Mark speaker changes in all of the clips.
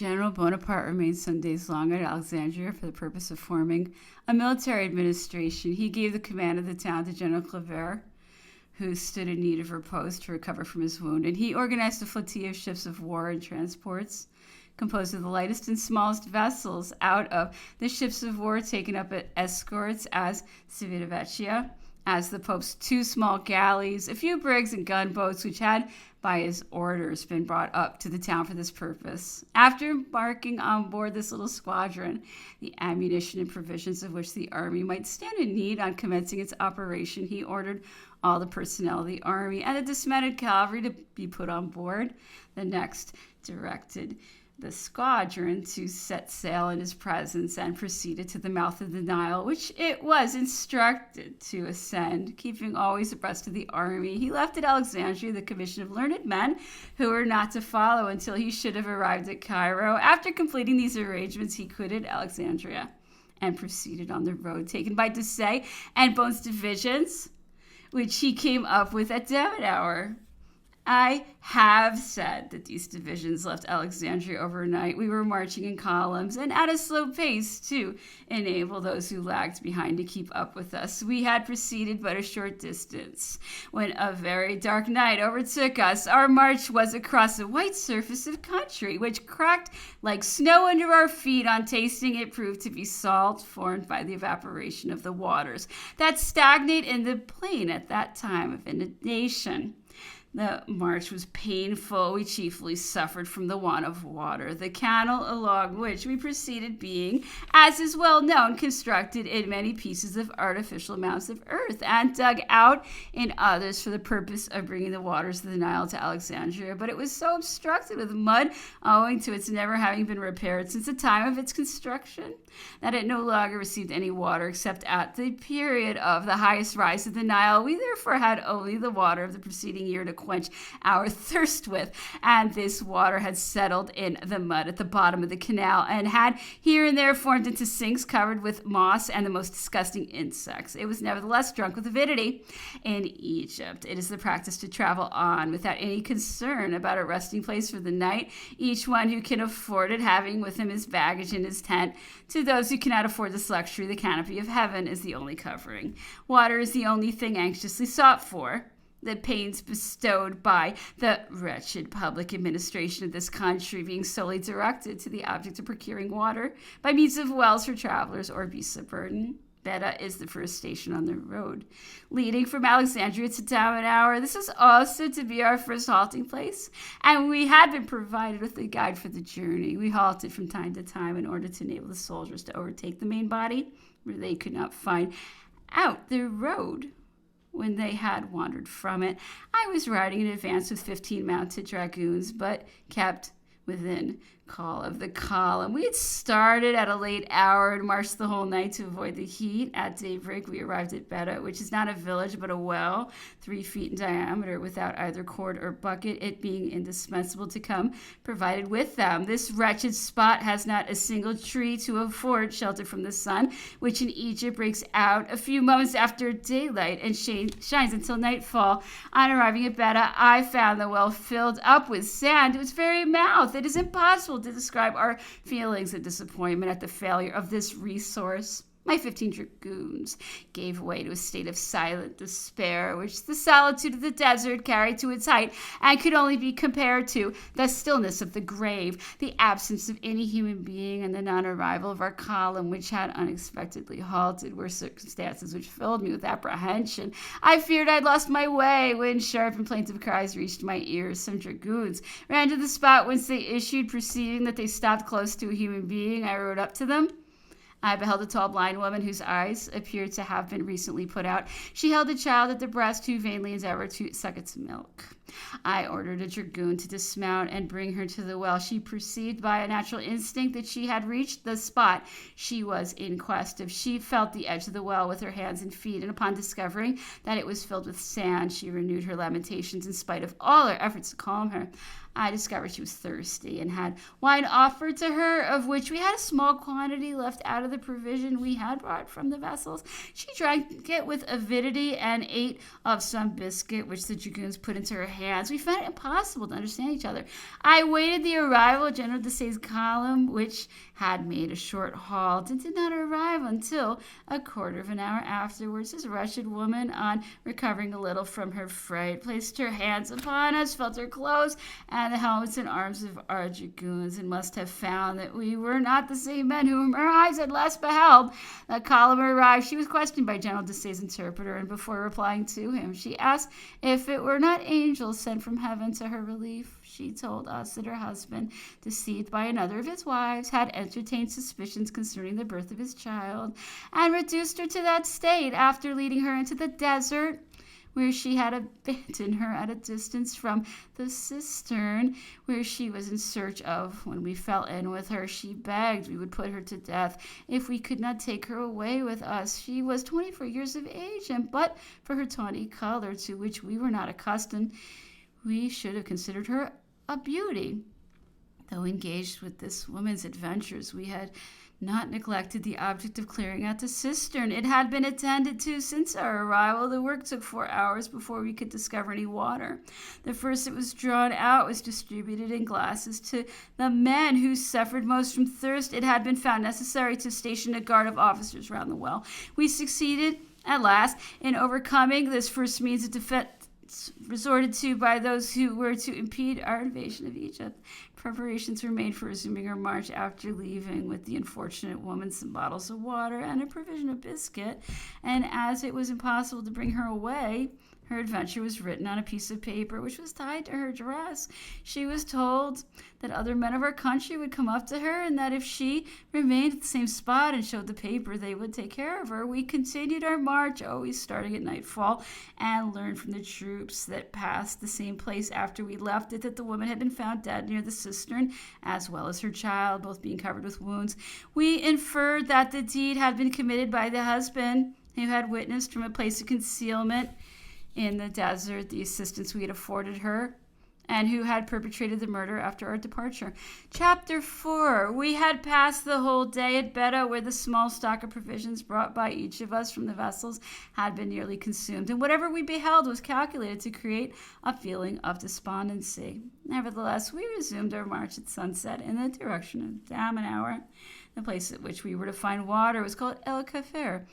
Speaker 1: General Bonaparte remained some days longer at Alexandria for the purpose of forming a military administration. He gave the command of the town to General Claver, who stood in need of repose to recover from his wound, and he organized a flotilla of ships of war and transports composed of the lightest and smallest vessels out of the ships of war taken up at escorts as Civitavecchia, as the Pope's 2 small galleys, a few brigs and gunboats which had, by his orders, been brought up to the town for this purpose. After embarking on board this little squadron, the ammunition and provisions of which the army might stand in need on commencing its operation, he ordered all the personnel of the army and the dismounted cavalry to be put on board. The next directed the squadron to set sail in his presence and proceeded to the mouth of the Nile, which it was instructed to ascend, keeping always abreast of the army. He left at Alexandria the commission of learned men who were not to follow until he should have arrived at Cairo. After completing these arrangements, he quitted Alexandria and proceeded on the road taken by Desaix and Bone's divisions, which he came up with at David hour. I have said that these divisions left Alexandria overnight. We were marching in columns and at a slow pace to enable those who lagged behind to keep up with us. We had proceeded but a short distance when a very dark night overtook us. Our march was across a white surface of country, which cracked like snow under our feet. On tasting, it proved to be salt formed by the evaporation of the waters that stagnate in the plain at that time of inundation. The march was painful. We chiefly suffered from the want of water. The canal along which we proceeded being, as is well known, constructed in many pieces of artificial mounds of earth and dug out in others for the purpose of bringing the waters of the Nile to Alexandria. But it was so obstructed with mud, owing to its never having been repaired since the time of its construction, that it no longer received any water except at the period of the highest rise of the Nile. We therefore had only the water of the preceding year to quench our thirst with, and this water had settled in the mud at the bottom of the canal and had here and there formed into sinks covered with moss and the most disgusting insects. It was nevertheless drunk with avidity. In Egypt, it is the practice to travel on without any concern about a resting place for the night, each one who can afford it having with him his baggage and his tent. To those who cannot afford this luxury, the canopy of heaven is the only covering. Water is the only thing anxiously sought for. The pains bestowed by the wretched public administration of this country being solely directed to the object of procuring water by means of wells for travelers or beasts of burden. Beta is the first station on the road leading from Alexandria to David hour. This was also to be our first halting place, and we had been provided with a guide for the journey. We halted from time to time in order to enable the soldiers to overtake the main body where they could not find out the road when they had wandered from it. I was riding in advance with 15 mounted dragoons, but kept within call of the column. We had started at a late hour and marched the whole night to avoid the heat. At daybreak, we arrived at Beta, which is not a village but a well, 3 feet in diameter, without either cord or bucket, it being indispensable to come provided with them. This wretched spot has not a single tree to afford shelter from the sun, which in Egypt breaks out a few moments after daylight and shines until nightfall. On arriving at Beta, I found the well filled up with sand to its very mouth. It is impossible to describe our feelings of disappointment at the failure of this resource. My 15 dragoons gave way to a state of silent despair, which the solitude of the desert carried to its height and could only be compared to the stillness of the grave, the absence of any human being, and the non-arrival of our column, which had unexpectedly halted, were circumstances which filled me with apprehension. I feared I had lost my way when sharp and plaintive cries reached my ears. Some dragoons ran to the spot whence they issued, perceiving that they stopped close to a human being. I rode up to them. I beheld a tall blind woman whose eyes appeared to have been recently put out. She held a child at the breast who vainly endeavored to suck its milk. I ordered a dragoon to dismount and bring her to the well. She perceived by a natural instinct that she had reached the spot she was in quest of. She felt the edge of the well with her hands and feet, and upon discovering that it was filled with sand, she renewed her lamentations in spite of all her efforts to calm her. I discovered she was thirsty and had wine offered to her, of which we had a small quantity left out of the provision we had brought from the vessels. She drank it with avidity and ate of some biscuit which the dragoons put into her hands. We found it impossible to understand each other. I waited the arrival of General Desaix's column, which had made a short halt, and did not arrive until a quarter of an hour afterwards. This wretched woman, on recovering a little from her fright, placed her hands upon us, felt her clothes and the helmets and arms of our dragoons, and must have found that we were not the same men whom her eyes had last beheld. The column arrived. She was questioned by General Desaix's interpreter, and before replying to him, she asked if it were not angels sent from heaven to her relief. She told us that her husband, deceived by another of his wives, had entertained suspicions concerning the birth of his child, and reduced her to that state after leading her into the desert, where she had abandoned her at a distance from the cistern where she was in search of. When we fell in with her, she begged we would put her to death if we could not take her away with us. She was 24 years of age, and but for her tawny color, to which we were not accustomed, we should have considered her a beauty. Though engaged with this woman's adventures, we had not neglected the object of clearing out the cistern. It had been attended to since our arrival. The work took 4 hours before we could discover any water. The first that was drawn out was distributed in glasses to the men who suffered most from thirst. It had been found necessary to station a guard of officers round the well. We succeeded at last in overcoming this first means of defense resorted to by those who were to impede our invasion of Egypt. Preparations were made for resuming our march after leaving with the unfortunate woman some bottles of water and a provision of biscuit, and as it was impossible to bring her away, her adventure was written on a piece of paper which was tied to her dress. She was told that other men of our country would come up to her, and that if she remained at the same spot and showed the paper, they would take care of her. We continued our march, always starting at nightfall, and learned from the troops that passed the same place after we left it that the woman had been found dead near the cistern, as well as her child, both being covered with wounds. We inferred that the deed had been committed by the husband, who had witnessed from a place of concealment in the desert the assistance we had afforded her, and who had perpetrated the murder after our departure. Chapter 4. We had passed the whole day at Beta, where the small stock of provisions brought by each of us from the vessels had been nearly consumed, and whatever we beheld was calculated to create a feeling of despondency. Nevertheless, we resumed our march at sunset in the direction of Damanhour. The place at which we were to find water was called El Kafir.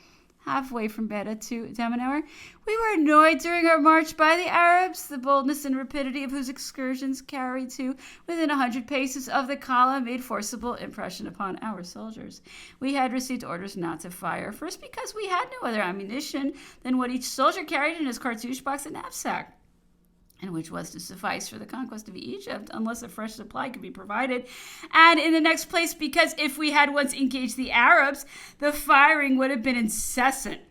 Speaker 1: Halfway from Beta to Damanhour, we were annoyed during our march by the Arabs, the boldness and rapidity of whose excursions, carried to within 100 paces of the column, made forcible impression upon our soldiers. We had received orders not to fire, first because we had no other ammunition than what each soldier carried in his cartouche box and knapsack, and which was to suffice for the conquest of Egypt, unless a fresh supply could be provided. And in the next place, because if we had once engaged the Arabs, the firing would have been incessant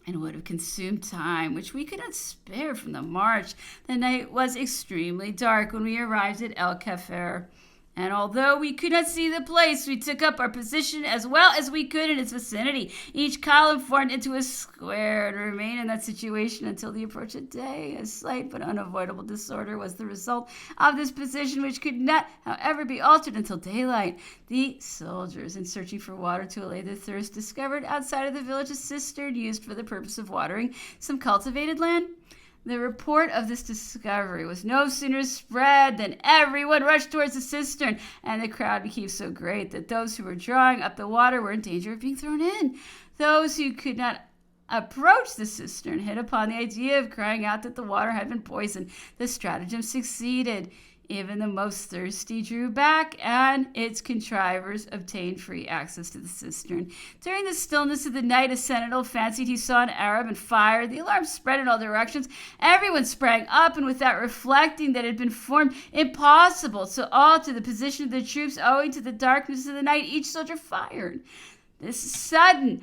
Speaker 1: and would have consumed time, which we could not spare from the march. The night was extremely dark when we arrived at El Kafir, and although we could not see the place, we took up our position as well as we could in its vicinity. Each column formed into a square and remained in that situation until the approach of day. A slight but unavoidable disorder was the result of this position, which could not, however, be altered until daylight. The soldiers, in searching for water to allay their thirst, discovered outside of the village a cistern used for the purpose of watering some cultivated land. The report of this discovery was no sooner spread than everyone rushed towards the cistern, and the crowd became so great that those who were drawing up the water were in danger of being thrown in. Those who could not approach the cistern hit upon the idea of crying out that the water had been poisoned. The stratagem succeeded. Even the most thirsty drew back, and its contrivers obtained free access to the cistern. During the stillness of the night, a sentinel fancied he saw an Arab and fired. The alarm spread in all directions. Everyone sprang up, and without reflecting that it had been formed impossible to alter the position of the troops owing to the darkness of the night, each soldier fired. This sudden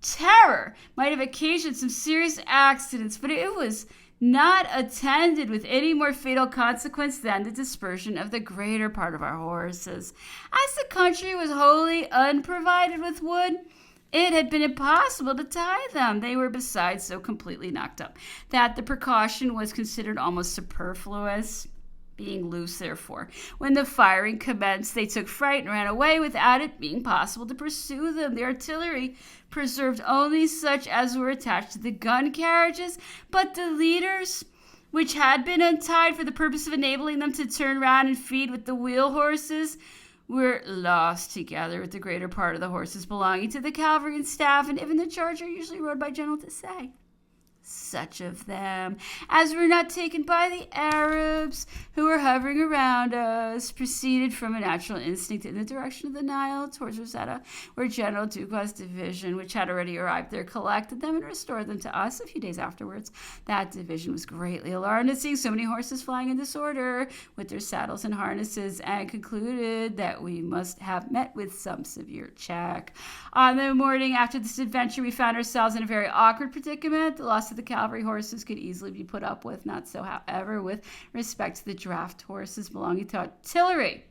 Speaker 1: terror might have occasioned some serious accidents, but it was not attended with any more fatal consequence than the dispersion of the greater part of our horses. As the country was wholly unprovided with wood, it had been impossible to tie them. They were besides so completely knocked up that the precaution was considered almost superfluous, being loose, therefore. When the firing commenced, they took fright and ran away without it being possible to pursue them. The artillery preserved only such as were attached to the gun carriages, but the leaders which had been untied for the purpose of enabling them to turn round and feed with the wheel horses, were lost together with the greater part of the horses belonging to the cavalry and staff, and even the charger usually rode by General Desaix. Such of them as were not taken by the Arabs who were hovering around us proceeded from a natural instinct in the direction of the Nile towards Rosetta, where General Ducas' division, which had already arrived there, collected them and restored them to us a few days afterwards. That division was greatly alarmed at seeing so many horses flying in disorder with their saddles and harnesses, and concluded that we must have met with some severe check. On the morning after this adventure, we found ourselves in a very awkward predicament. The loss of the cavalry horses could easily be put up with, not so, however, with respect to the draft horses belonging to artillery.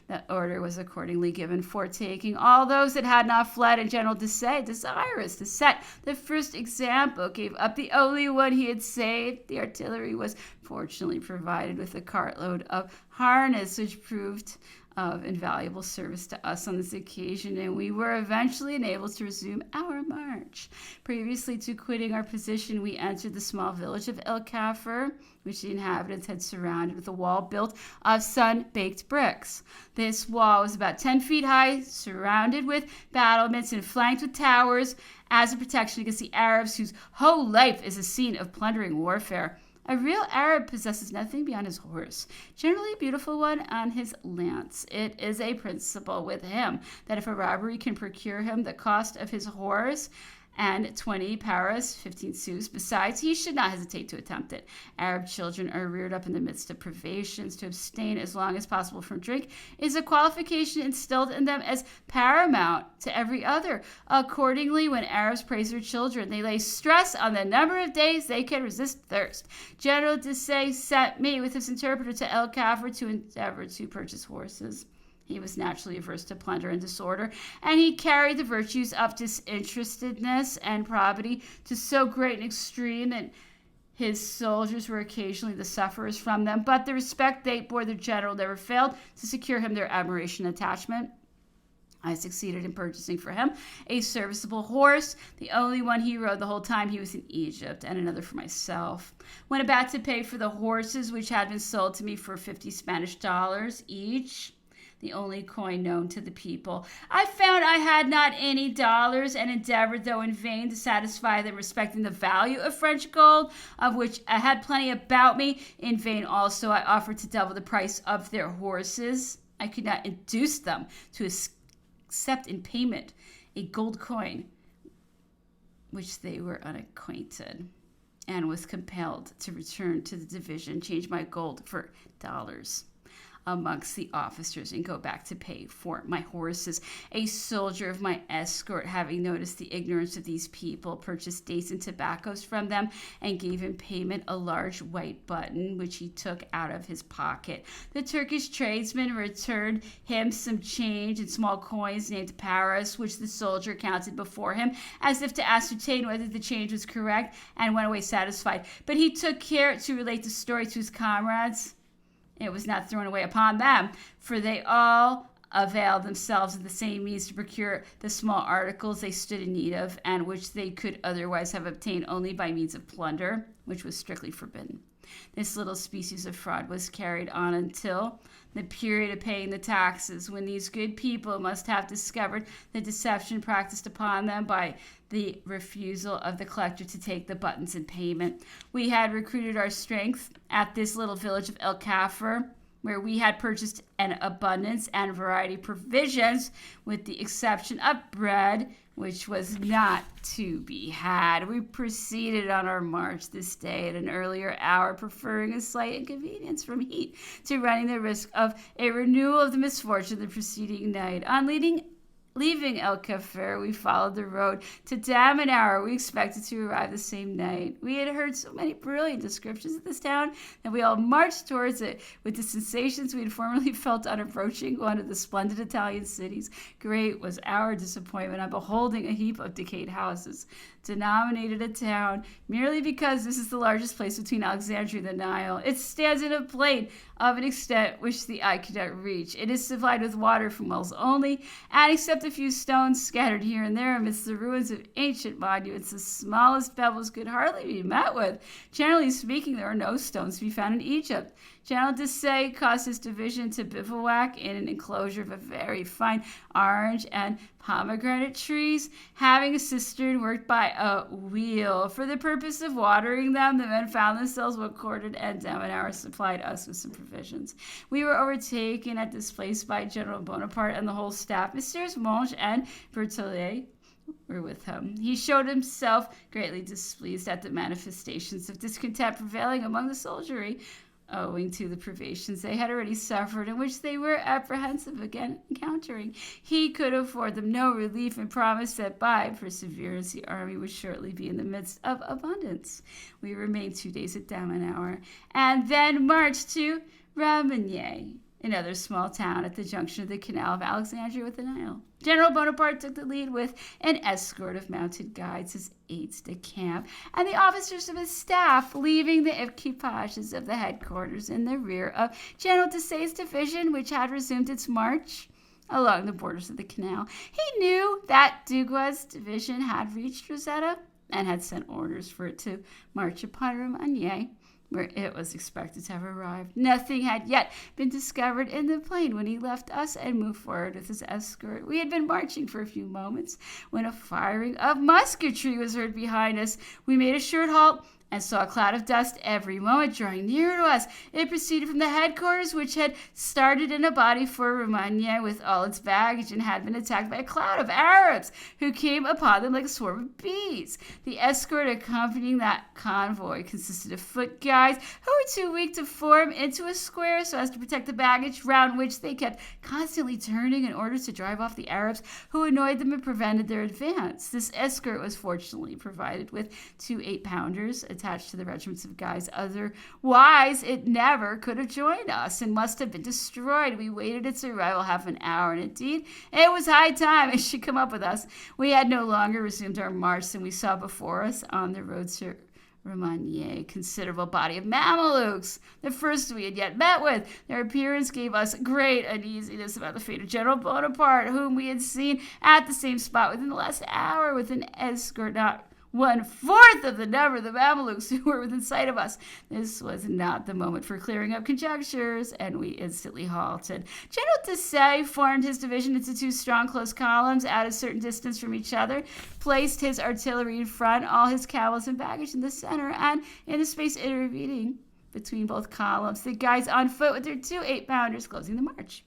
Speaker 1: The order was accordingly given for taking all those that had not fled, and General Desaix, desirous to set the first example, gave up the only one he had saved. The artillery was fortunately provided with a cartload of harness, which proved of invaluable service to us on this occasion, and we were eventually enabled to resume our march. Previously to quitting our position, we entered the small village of El Kafir, which the inhabitants had surrounded with a wall built of sun-baked bricks. This wall was about 10 feet high, surrounded with battlements and flanked with towers as a protection against the Arabs, whose whole life is a scene of plundering warfare. A real Arab possesses nothing beyond his horse, generally a beautiful one, and his lance. It is a principle with him that if a robbery can procure him the cost of his horse and 20 paras, 15 sous, besides, he should not hesitate to attempt it. Arab children are reared up in the midst of privations. To abstain as long as possible from drink is a qualification instilled in them as paramount to every other. Accordingly, when Arabs praise their children, they lay stress on the number of days they can resist thirst. General Desaix sent me with his interpreter to El Kafir to endeavor to purchase horses. He was naturally averse to plunder and disorder, and he carried the virtues of disinterestedness and probity to so great an extreme that his soldiers were occasionally the sufferers from them, but the respect they bore their general never failed to secure him their admiration and attachment. I succeeded in purchasing for him a serviceable horse, the only one he rode the whole time he was in Egypt, and another for myself. When about to pay for the horses, which had been sold to me for 50 Spanish dollars each, the only coin known to the people, I found I had not any dollars, and endeavored, though in vain, to satisfy them respecting the value of French gold, of which I had plenty about me. In vain also I offered to double the price of their horses. I could not induce them to accept in payment a gold coin, which they were unacquainted, and was compelled to return to the division, change my gold for dollars amongst the officers, and go back to pay for my horses. A soldier of my escort, having noticed the ignorance of these people, purchased dates and tobaccos from them, and gave in payment a large white button, which he took out of his pocket. The Turkish tradesman returned him some change in small coins named paras, which the soldier counted before him, as if to ascertain whether the change was correct, and went away satisfied. But he took care to relate the story to his comrades. It was not thrown away upon them, for they all availed themselves of the same means to procure the small articles they stood in need of, and which they could otherwise have obtained only by means of plunder, which was strictly forbidden. This little species of fraud was carried on until the period of paying the taxes, when these good people must have discovered the deception practiced upon them by the refusal of the collector to take the buttons in payment. We had recruited our strength at this little village of El Kafir, where we had purchased an abundance and variety of provisions, with the exception of bread, which was not to be had. We proceeded on our march this day at an earlier hour, preferring a slight inconvenience from heat to running the risk of a renewal of the misfortune of the preceding night. On leaving El Kafir, we followed the road to Damanhour. We expected to arrive the same night. We had heard so many brilliant descriptions of this town that we all marched towards it with the sensations we had formerly felt on approaching one of the splendid Italian cities. Great was our disappointment on beholding a heap of decayed houses, denominated a town merely because this is the largest place between Alexandria and the Nile. It stands in a plain of an extent which the eye cannot reach. It is supplied with water from wells only, and except except a few stones scattered here and there amidst the ruins of ancient monuments. The smallest pebbles could hardly be met with. Generally speaking, there are no stones to be found in Egypt. General Desaix caused his division to bivouac in an enclosure of a very fine orange and pomegranate trees, having a cistern worked by a wheel. For the purpose of watering them, the men found themselves well quartered, and Damanhur supplied us with some provisions. We were overtaken at this place by General Bonaparte and the whole staff. Messieurs Monge and Berthollet were with him. He showed himself greatly displeased at the manifestations of discontent prevailing among the soldiery, owing to the privations they had already suffered and which they were apprehensive again encountering. He could afford them no relief and promised that by perseverance the army would shortly be in the midst of abundance. We remained 2 days at Damanhur and then marched to Ramenier, another small town at the junction of the Canal of Alexandria with the Nile. General Bonaparte took the lead with an escort of mounted guides, his aides-de-camp, and the officers of his staff, leaving the equipages of the headquarters in the rear of General Desaix's division, which had resumed its march along the borders of the canal. He knew that Dugua's division had reached Rosetta and had sent orders for it to march upon Romagné, where it was expected to have arrived. Nothing had yet been discovered in the plain when he left us and moved forward with his escort. We had been marching for a few moments when a firing of musketry was heard behind us. We made a short halt and saw a cloud of dust every moment drawing nearer to us. It proceeded from the headquarters, which had started in a body for Romagné with all its baggage and had been attacked by a cloud of Arabs who came upon them like a swarm of bees. The escort accompanying that convoy consisted of foot guides who were too weak to form into a square so as to protect the baggage, round which they kept constantly turning in order to drive off the Arabs who annoyed them and prevented their advance. This escort was fortunately provided with 2 8-pounders attached to the regiments of guys. Otherwise, it never could have joined us and must have been destroyed. We waited its arrival half an hour, and indeed, it was high time it should come up with us. We had no longer resumed our march, and we saw before us on the road to Romagné a considerable body of Mamelukes, the first we had yet met with. Their appearance gave us great uneasiness about the fate of General Bonaparte, whom we had seen at the same spot within the last hour with an escort not 1/4 of the number of the Mamelukes who were within sight of us. This was not the moment for clearing up conjectures, and we instantly halted. General Desaix formed his division into 2 strong close columns at a certain distance from each other, placed his artillery in front, all his camels and baggage in the center, and in the space intervening between both columns, the guys on foot with their 2 8-pounders closing the march.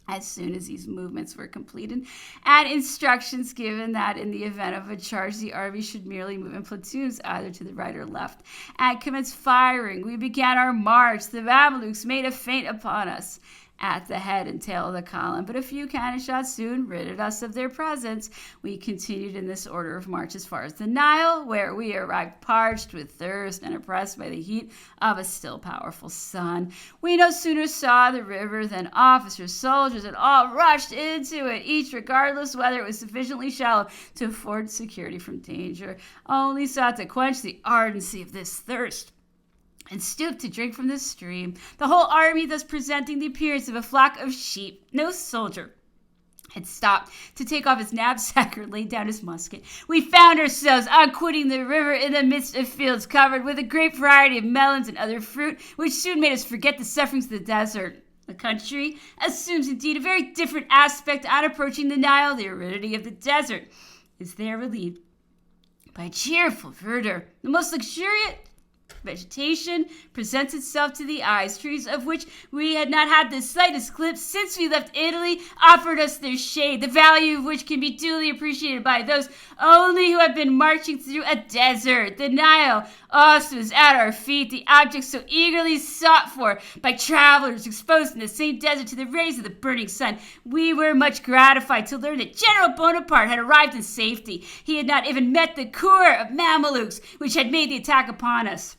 Speaker 1: As soon as these movements were completed and instructions given that in the event of a charge the army should merely move in platoons either to the right or left and commence firing, we began our march. The Mamelukes made a feint upon us at the head and tail of the column, but a few cannon shots soon ridded us of their presence. We continued in this order of march as far as the Nile, where we arrived parched with thirst and oppressed by the heat of a still powerful sun. We no sooner saw the river than officers, soldiers, and all rushed into it, each regardless whether it was sufficiently shallow to afford security from danger, only sought to quench the ardency of this thirst and stooped to drink from the stream, the whole army thus presenting the appearance of a flock of sheep. No soldier had stopped to take off his knapsack or lay down his musket. We found ourselves on quitting the river in the midst of fields covered with a great variety of melons and other fruit, which soon made us forget the sufferings of the desert. The country assumes indeed a very different aspect on approaching the Nile. The aridity of the desert is there relieved by cheerful verdure. The most luxuriant vegetation presents itself to the eyes. Trees of which we had not had the slightest glimpse since we left Italy offered us their shade, the value of which can be duly appreciated by those only who have been marching through a desert. The Nile also is at our feet, the object so eagerly sought for by travelers exposed in the same desert to the rays of the burning sun. We were much gratified to learn that General Bonaparte had arrived in safety. He had not even met the corps of Mamelukes which had made the attack upon us.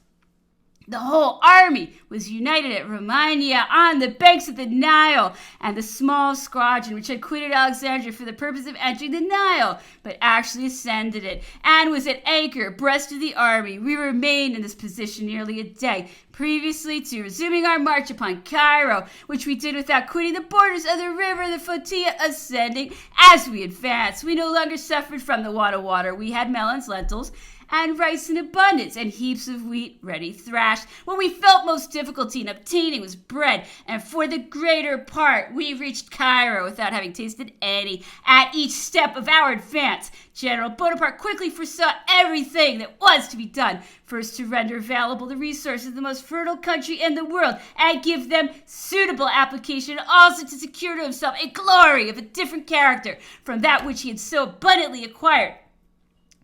Speaker 1: The whole army was united at Romagné on the banks of the Nile, and the small squadron which had quitted Alexandria for the purpose of entering the Nile, but actually ascended it, and was at anchor abreast of the army. We remained in this position nearly a day, Previously to resuming our march upon Cairo, which we did without quitting the borders of the river, the flotilla ascending as we advanced. We no longer suffered from the want of water. We had melons, lentils, and rice in abundance, and heaps of wheat ready thrashed. What we felt most difficulty in obtaining was bread, and for the greater part, we reached Cairo without having tasted any. At each step of our advance, General Bonaparte quickly foresaw everything that was to be done. First, to render available the resources of the most fertile country in the world, and give them suitable application, and also to secure to himself a glory of a different character from that which he had so abundantly acquired.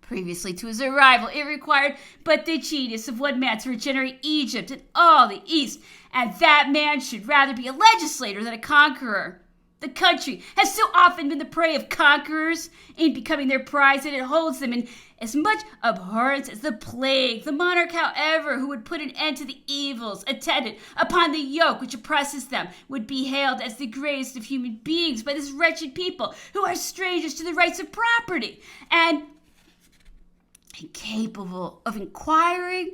Speaker 1: Previously to his arrival, it required but the genius of one man to regenerate Egypt and all the East, and that man should rather be a legislator than a conqueror. The country has so often been the prey of conquerors in becoming their prize, and it holds them in as much abhorrence as the plague. The monarch, however, who would put an end to the evils attendant upon the yoke which oppresses them, would be hailed as the greatest of human beings by this wretched people, who are strangers to the rights of property, and incapable of inquiring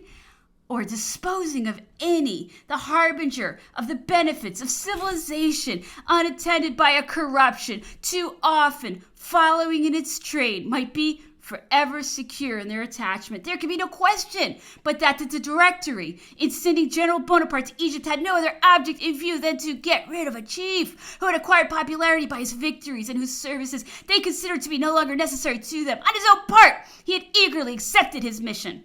Speaker 1: or disposing of any, the harbinger of the benefits of civilization, unattended by a corruption too often following in its train, might be forever secure in their attachment. There can be no question but that the Directory, in sending General Bonaparte to Egypt, had no other object in view than to get rid of a chief who had acquired popularity by his victories and whose services they considered to be no longer necessary to them. On his own part, he had eagerly accepted his mission.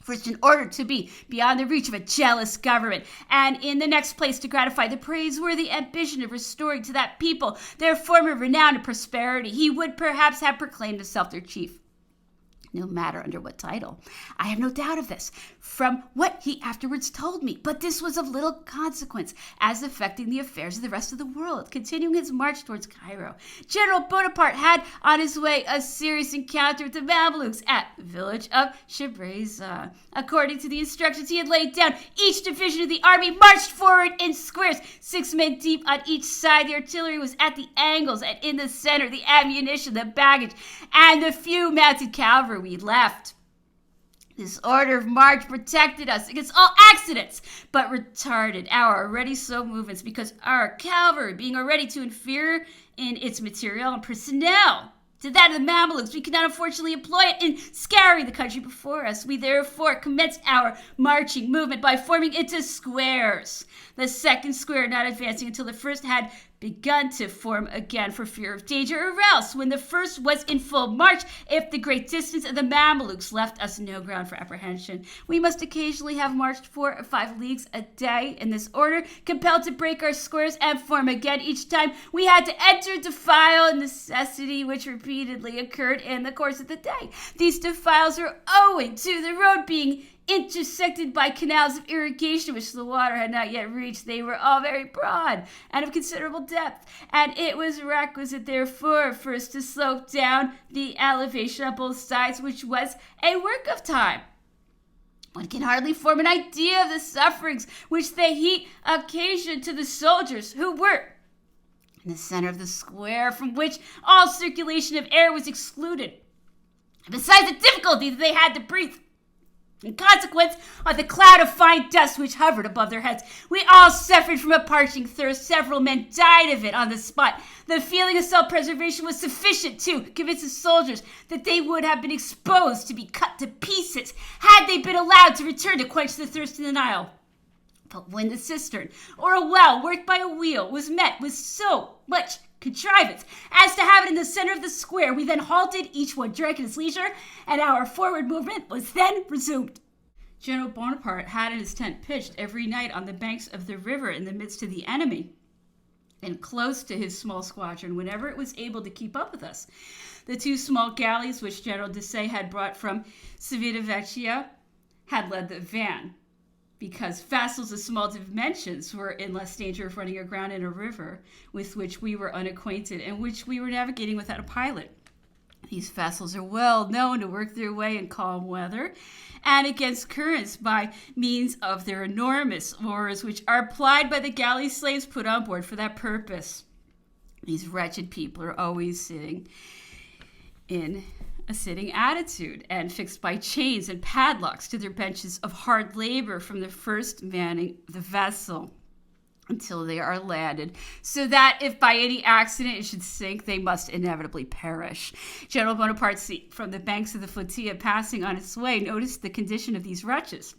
Speaker 1: First, in order to be beyond the reach of a jealous government, and in the next place to gratify the praiseworthy ambition of restoring to that people their former renown and prosperity, he would perhaps have proclaimed himself their chief, no matter under what title. I have no doubt of this, from what he afterwards told me, but this was of little consequence as affecting the affairs of the rest of the world. Continuing his march towards Cairo, General Bonaparte had on his way a serious encounter with the Mamelukes at the village of Shabreza. According to the instructions he had laid down, each division of the army marched forward in squares, 6 men deep on each side. The artillery was at the angles, and in the center, the ammunition, the baggage, and the few mounted cavalry we left. This order of march protected us against all accidents, but retarded our already slow movements, because our cavalry, being already too inferior in its material and personnel to that of the Mamelukes, we could not unfortunately employ it in scouring the country before us. We therefore commenced our marching movement by forming into squares, the second square not advancing until the first had begun to form again for fear of danger, or else, when the first was in full march, if the great distance of the Mamelukes left us no ground for apprehension, we must occasionally have marched 4 or 5 leagues a day in this order, compelled to break our squares and form again. Each time we had to enter defile, a necessity which repeatedly occurred in the course of the day. These defiles were owing to the road being intersected by canals of irrigation which the water had not yet reached. They were all very broad and of considerable depth, and it was requisite therefore first to slope down the elevation on both sides, which was a work of time. One can hardly form an idea of the sufferings which the heat occasioned to the soldiers who were in the center of the square, from which all circulation of air was excluded, besides the difficulty that they had to breathe in consequence of the cloud of fine dust which hovered above their heads. We all suffered from a parching thirst. Several men died of it on the spot. The feeling of self-preservation was sufficient to convince the soldiers that they would have been exposed to be cut to pieces had they been allowed to return to quench the thirst in the Nile. But when the cistern, or a well worked by a wheel, was met with so much contrivance as to have it in the center of the square, we then halted, each one drank at his leisure, and our forward movement was then resumed. General Bonaparte had his tent pitched every night on the banks of the river in the midst of the enemy, and close to his small squadron whenever it was able to keep up with us. The 2 small galleys which General Desaix had brought from Civitavecchia had led the van, because vessels of small dimensions were in less danger of running aground in a river with which we were unacquainted and which we were navigating without a pilot. These vessels are well known to work their way in calm weather and against currents by means of their enormous oars, which are plied by the galley slaves put on board for that purpose. These wretched people are always sitting in a sitting attitude and fixed by chains and padlocks to their benches of hard labor from the first manning of the vessel until they are landed, so that if by any accident it should sink, they must inevitably perish. General Bonaparte, from the banks of the flotilla passing on its way, noticed the condition of these wretches.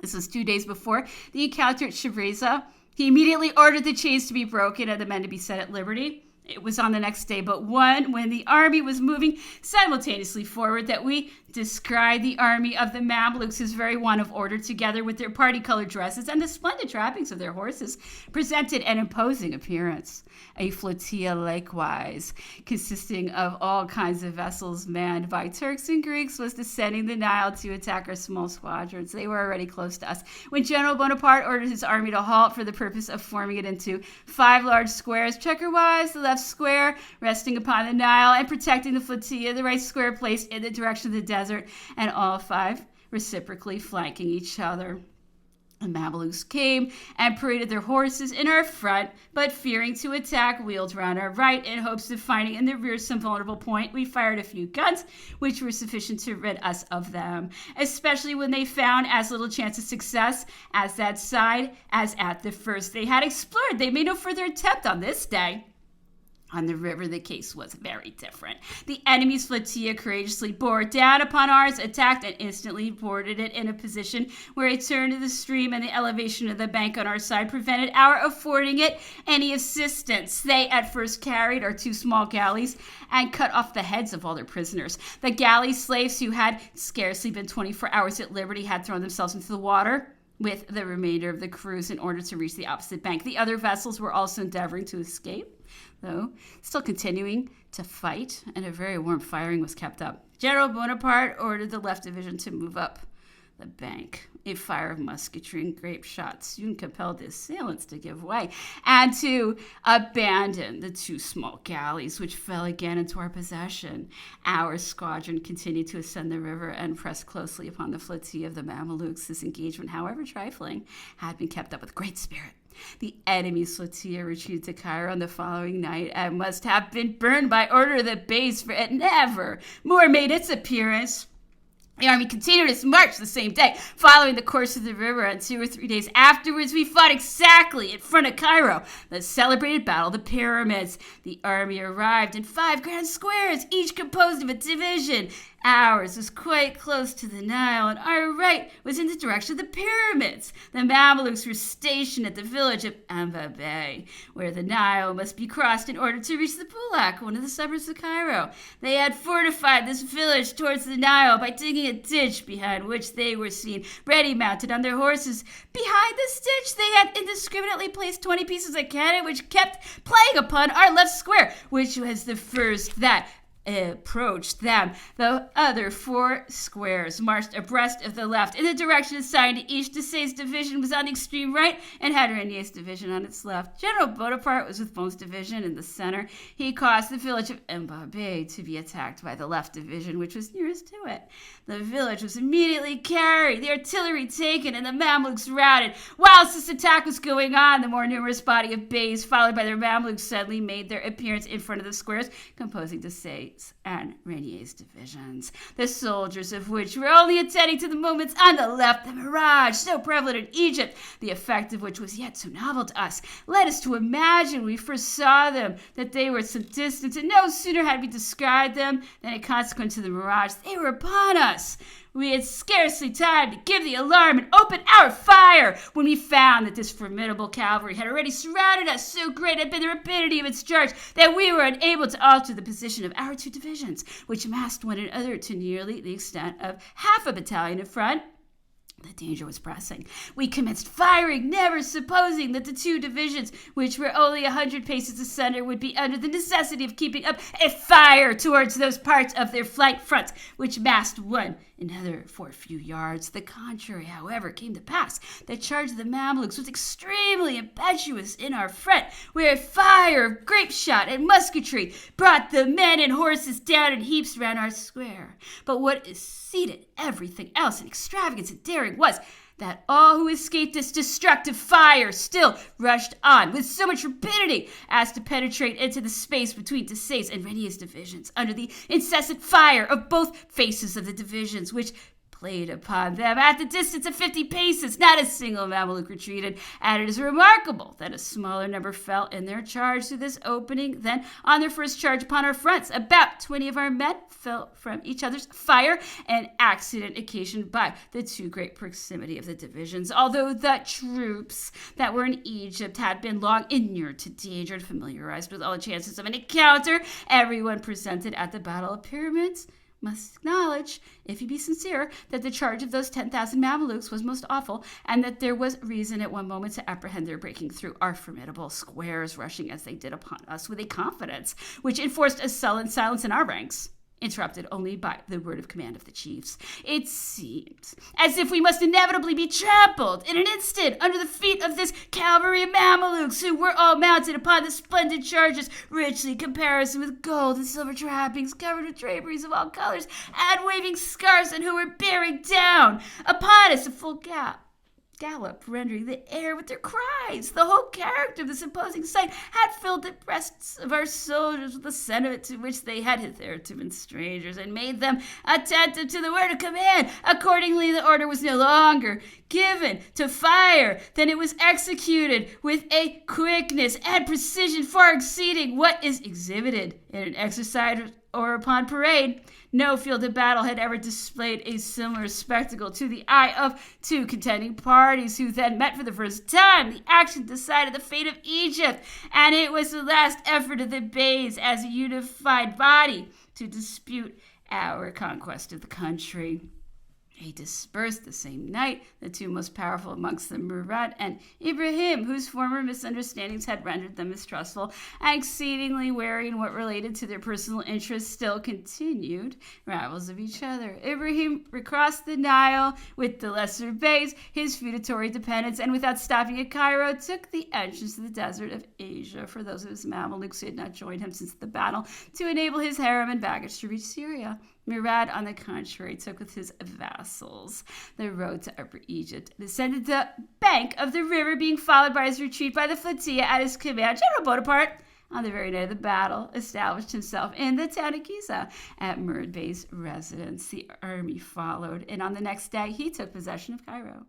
Speaker 1: This was 2 days before the encounter at Chevreza. He immediately ordered the chains to be broken and the men to be set at liberty. It was on the next day but one, when the army was moving simultaneously forward, that we descried the army of the Mamluks as very want of order, together with their party-colored dresses and the splendid trappings of their horses, presented an imposing appearance. A flotilla, likewise, consisting of all kinds of vessels manned by Turks and Greeks, was descending the Nile to attack our small squadrons. They were already close to us when General Bonaparte ordered his army to halt for the purpose of forming it into 5 large squares, checker-wise, the left square resting upon the Nile and protecting the flotilla, the right square placed in the direction of the desert, and all 5 reciprocally flanking each other. The Mamelukes came and paraded their horses in our front, but fearing to attack, wheeled round our right in hopes of finding in the rear some vulnerable point. We fired a few guns, which were sufficient to rid us of them, especially when they found as little chance of success as that side as at the first they had explored. They made no further attempt on this day. On the river, the case was very different. The enemy's flotilla courageously bore down upon ours, attacked, and instantly boarded it in a position where it turned to the stream, and the elevation of the bank on our side prevented our affording it any assistance. They at first carried our 2 small galleys and cut off the heads of all their prisoners. The galley slaves, who had scarcely been 24 hours at liberty, had thrown themselves into the water with the remainder of the crews in order to reach the opposite bank. The other vessels were also endeavoring to escape, though still continuing to fight, and a very warm firing was kept up. General Bonaparte ordered the left division to move up the bank. A fire of musketry and grape shot soon compelled the assailants to give way and to abandon the 2 small galleys, which fell again into our possession. Our squadron continued to ascend the river and press closely upon the flotilla of the Mamelukes. This engagement, however trifling, had been kept up with great spirit. The enemy's flotilla retreated to Cairo on the following night and must have been burned by order of the Beys, for it never more made its appearance. The army continued its march the same day, following the course of the river, and 2 or 3 days afterwards we fought exactly in front of Cairo, the celebrated Battle of the Pyramids. The army arrived in 5 grand squares, each composed of a division. Ours was quite close to the Nile, and our right was in the direction of the pyramids. The Mamelukes were stationed at the village of Amba Bay, where the Nile must be crossed in order to reach the Bulak, one of the suburbs of Cairo. They had fortified this village towards the Nile by digging a ditch, behind which they were seen ready mounted on their horses. Behind this ditch they had indiscriminately placed 20 pieces of cannon, which kept playing upon our left square, which was the first that approached them. The other 4 squares marched abreast of the left in the direction assigned to each. Desaix's division was on the extreme right and had Regnier's division on its left. General Bonaparte was with Bon's division in the center. He caused the village of Mbabe to be attacked by the left division, which was nearest to it. The village was immediately carried, the artillery taken, and the Mamluks routed. Whilst this attack was going on, the more numerous body of Beys, followed by their Mamluks, suddenly made their appearance in front of the squares, composing Desaix's and Regnier's divisions, the soldiers of which were only attending to the movements on the left. The mirage, so prevalent in Egypt, the effect of which was yet so novel to us, led us to imagine when we first saw them that they were at some distance, and no sooner had we descried them than, in consequence of the mirage, they were upon us. We had scarcely time to give the alarm and open our fire when we found that this formidable cavalry had already surrounded us. So great had been the rapidity of its charge that we were unable to alter the position of our 2 divisions, which massed one another to nearly the extent of half a battalion in front. The danger was pressing. We commenced firing, never supposing that the 2 divisions, which were only 100 paces asunder, would be under the necessity of keeping up a fire towards those parts of their flank front which massed one another for a few yards. The contrary, however, came to pass. The charge of the Mamluks was extremely impetuous in our front, where a fire of grape shot and musketry brought the men and horses down in heaps round our square. But what exceeded everything else in extravagance and daring was that all who escaped this destructive fire still rushed on with so much rapidity as to penetrate into the space between Desaix's and Reynier's divisions under the incessant fire of both faces of the divisions, which played upon them at the distance of 50 paces. Not a single Mameluke retreated, and it is remarkable that a smaller number fell in their charge through this opening than on their first charge upon our fronts. About 20 of our men fell from each other's fire, an accident occasioned by the too great proximity of the divisions, although the troops that were in Egypt had been long inured to danger and familiarized with all the chances of an encounter. Everyone presented at the Battle of Pyramids must acknowledge, if he be sincere, that the charge of those 10,000 Mamelukes was most awful, and that there was reason at one moment to apprehend their breaking through our formidable squares, rushing as they did upon us with a confidence which enforced a sullen silence in our ranks, interrupted only by the word of command of the chiefs. It seemed as if we must inevitably be trampled in an instant under the feet of this cavalry of Mamelukes, who were all mounted upon the splendid chargers, richly caparisoned with gold and silver trappings, covered with draperies of all colors, and waving scarfs, and who were bearing down upon us a full gallop, rendering the air with their cries. The whole character of this imposing sight had filled the breasts of our soldiers with the sentiment to which they had hitherto been strangers, and made them attentive to the word of command. Accordingly, the order was no longer given to fire than it was executed with a quickness and precision far exceeding what is exhibited in an exercise or upon parade. No field of battle had ever displayed a similar spectacle to the eye of two contending parties who then met for the first time. The action decided the fate of Egypt, and it was the last effort of the Beys as a unified body to dispute our conquest of the country. They dispersed the same night, the two most powerful amongst them, Murad and Ibrahim, whose former misunderstandings had rendered them mistrustful and exceedingly wary in what related to their personal interests, still continued rivals of each other. Ibrahim recrossed the Nile with the lesser Beys, his feudatory dependents, and without stopping at Cairo, took the entrance to the desert of Asia for those of his Mamelukes who had not joined him since the battle, to enable his harem and baggage to reach Syria. Murad, on the contrary, took with his vassals the road to Upper Egypt, descended the bank of the river, being followed by his retreat by the flotilla at his command. General Bonaparte, on the very night of the battle, established himself in the town of Giza at Murad Bey's residence. The army followed, and on the next day he took possession of Cairo.